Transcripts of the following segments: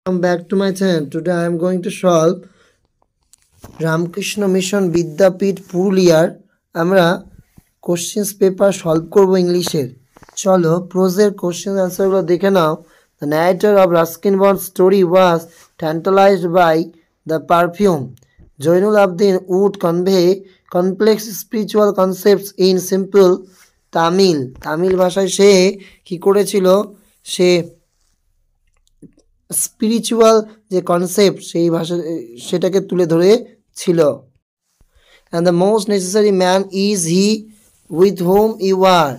Welcome back to my channel. Today I am going to solve Ramakrishna Mission Vidyapit Puruliyar আমরা questions paper solve করব ইংলিশের। চলো প্রোজের question আনসারগুলো দেখে নাও। The narrator of Ruskin Bond's story was tantalized by the perfume. Jainul Abidin would convey complex spiritual concepts in simple Tamil. Tamil ভাষায় সে কি করেছিল, সে spiritual যে concept সেই ভাষা সেটাকে তুলে ধরেছিল। And the most necessary man is he with whom you are.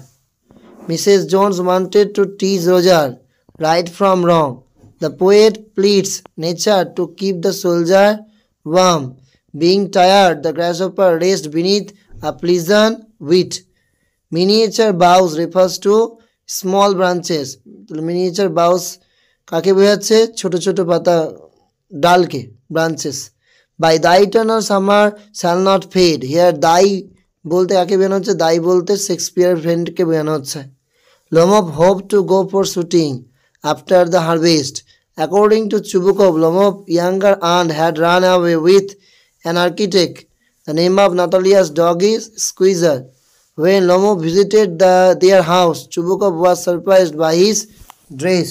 Mrs. Jones wanted to teach Roger right from wrong. The poet pleads nature to keep the soldier warm. Being tired, the grasshopper rests beneath a pleasant wheat. Miniature boughs refers to small branches. Miniature boughs কাকে বোঝাচ্ছে? ছোট ছোট পাতা, ডালকে, branches. By the eternal summer shall not fade. Here thy বলতে কাকে বোঝানো হচ্ছে? দাই বলতে শেক্সপিয়ার ফ্রেন্ডকে বোঝানো হচ্ছে। Lomov hope to go for shooting after the harvest. According to Chubukov, Lomov younger aunt had run away with an architect. The name of Natalia's dog is Squeezer. When Lomov visited their house, Chubukov was surprised by his dress.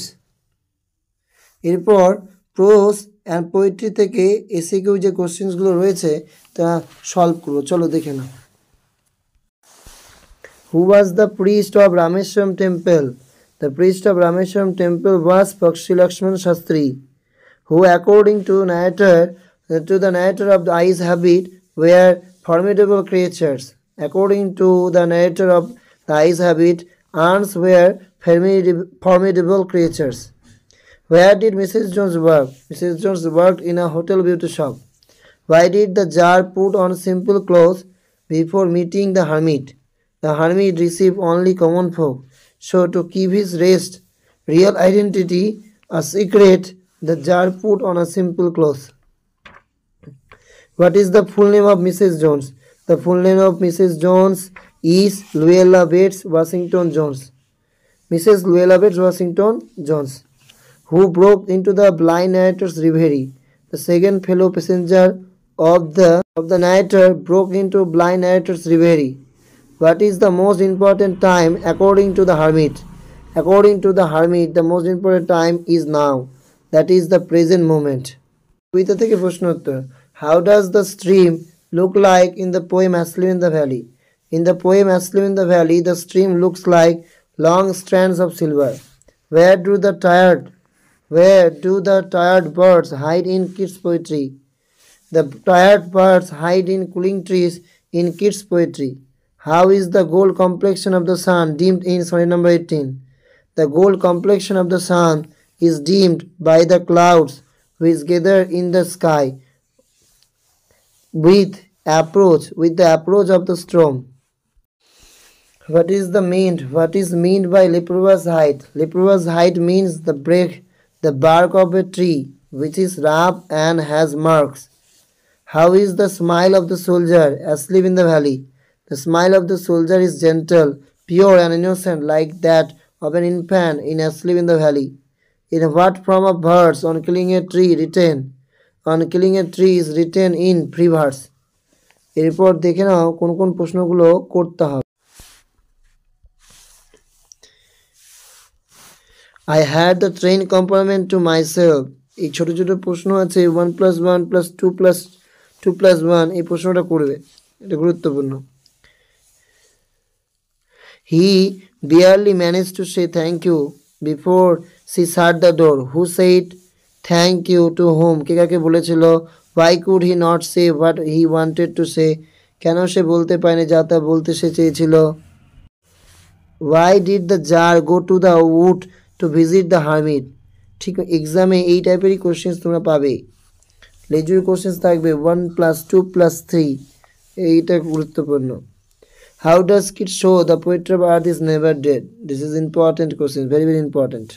এরপর prose and poetry থেকে এসিকিউ যে কোশ্চেন্সগুলো রয়েছে তা solve করবো। চলো দেখে নাও। Who was the priest of Rameshwaram temple? The priest of Rameshwaram temple was Pakshi Lakshmana Shastri. Who according to the narrator of the Ice Habit were formidable creatures. According to the narrator of the Ice Habit, ants were formidable creatures. Where did Mrs. Jones work? Mrs. Jones worked in a hotel beauty shop. Why did the jar put on simple clothes before meeting the hermit? The hermit received only common folk, so to keep his real identity a secret, the jar put on a simple clothes. What is the full name of Mrs. Jones? The full name of Mrs. Jones is Luella Bates Washington Jones. Mrs. Luella Bates Washington Jones. Who broke into the blind narrator's reverie? The second fellow passenger of the narrator broke into blind narrator's reverie. What is the most important time according to the hermit? According to the hermit, the most important time is now. That is the present moment. কবিতা থেকে প্রশ্ন উত্তর। How does the stream look like in the poem Asleep in the Valley? In the poem Asleep in the Valley, the stream looks like long strands of silver. Where do the tired birds hide in kids' poetry? The tired birds hide in cooling trees in kids' poetry. How is the gold complexion of the sun dimmed in sonnet number 18? The gold complexion of the sun is dimmed by the clouds which gather in the sky with the approach of the storm. What is meant by leprous height? Leprous height means the bark of a tree which is rough and has marks. How is the smile of the soldier asleep in the valley? The smile of the soldier is gentle, pure and innocent, like that of an infant in asleep in the valley. In what form of verse on killing a tree is written in free verse? এরপর দেখে নাও কোন কোন প্রশ্নগুলো করতে হবে। I had the train compartment to myself. এই ছোট ছোট প্রশ্ন আছে 1 + 1 + 2 + 2 + 1, এই প্রশ্নটা করবে, এটা গুরুত্বপূর্ণ। He barely managed to say thank you before she shut the door. Who said thank you to whom? কে কাকে বলেছিল? Why could he not say what he wanted to say? কেন সে বলতে পারেনি যা তা বলতে সে চেয়েছিল? Why did the jar go to the wood to visit the hermit? ঠিক এক্সামে এই টাইপেরই কোশ্চেন্স তোমরা পাবে। লেজুর কোশ্চেন্স থাকবে 1 + 2 + 3, এইটা গুরুত্বপূর্ণ। How does it show the poetry of earth is never dead? This is important question, very very important.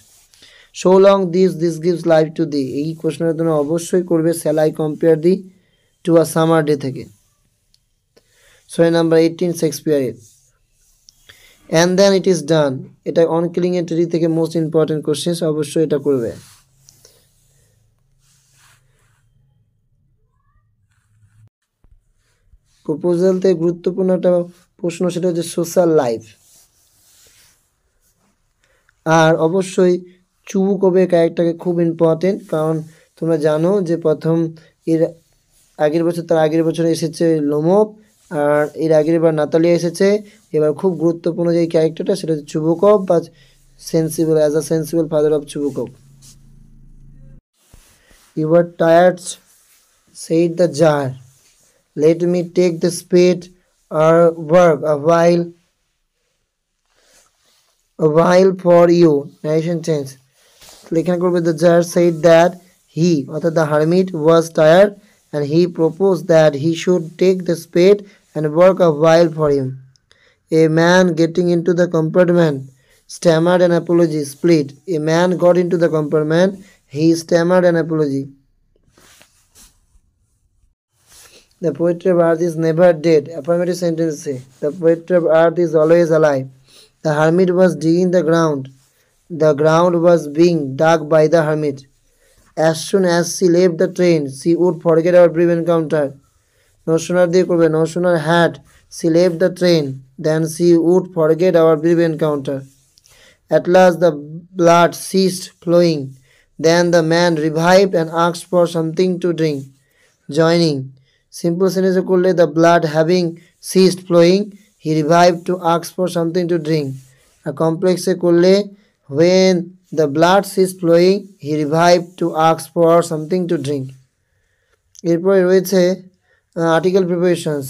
So long this gives life to thee. এই কোশ্চেনটা তোমরা অবশ্যই করবে। Shall I compare thee to a summer day থেকে। Sonnet number 18 শেক্সপিয়ারের। And then it is done, এটা on killing a tree থেকে most important question, অবশ্যই এটা করবে। প্রপোজাল থেকে গুরুত্বপূর্ণ একটা প্রশ্ন, সেটা হচ্ছে সোশ্যাল লাইফ। আর অবশ্যই চুবুকবের ক্যারেক্টারকে খুব ইম্পর্টেন্ট, কারণ তোমরা জানো যে প্রথম এর আগের বছর, তার আগের বছর এসেছে লোমব, আর এর আগের বার নাতালিয়া এসেছে। এবার খুব গুরুত্বপূর্ণ যে ক্যারেক্টারটা সেটা হচ্ছে চুবুকব বা sensible, as a sensible father of চুবুকব। You were tired, said the jar. Let me take the spade or work a while for you. Narration change. এখানে করবে the jar said that he, অর্থাৎ the hermit, was tired and he proposed that he should take the spade and work a while for him. A man getting into the compartment stammered an apology. Split. A man got into the compartment. He stammered an apology. The poetry of earth is never dead. Affirmative sentence. The poetry of earth is always alive. The hermit was digging the ground. The ground was being dug by the hermit. As soon as she left the train, she would forget our brief encounter. No sooner they could be, no sooner had she left the train than she would forget our brief encounter. At last the blood ceased flowing. Then the man revived and asked for something to drink. Joining. Simple sentence করলে the blood having ceased flowing, he revived to ask for something to drink. A complex করলে when the blood ceased flowing, he revived to ask for something to drink. এরপরে রয়েছে article preparations.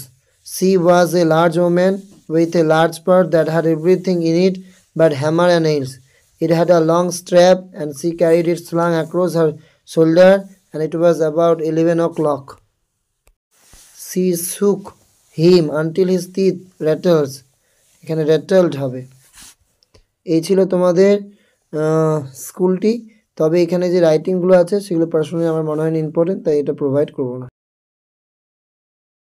She was a large woman with a large purse that had everything in it but hammer and nails. It had a long strap and she carried it slung across her shoulder, and it was about 11 o'clock. She shook him until his teeth rattled. এখানে rattled হবে। এই ছিল তোমাদের স্কুলটি। তবে এখানে যে রাইটিংগুলো আছে সেগুলো পার্সোনালি আমার মনে হয় ইম্পর্টেন্ট, তাই এটা প্রোভাইড করবো না।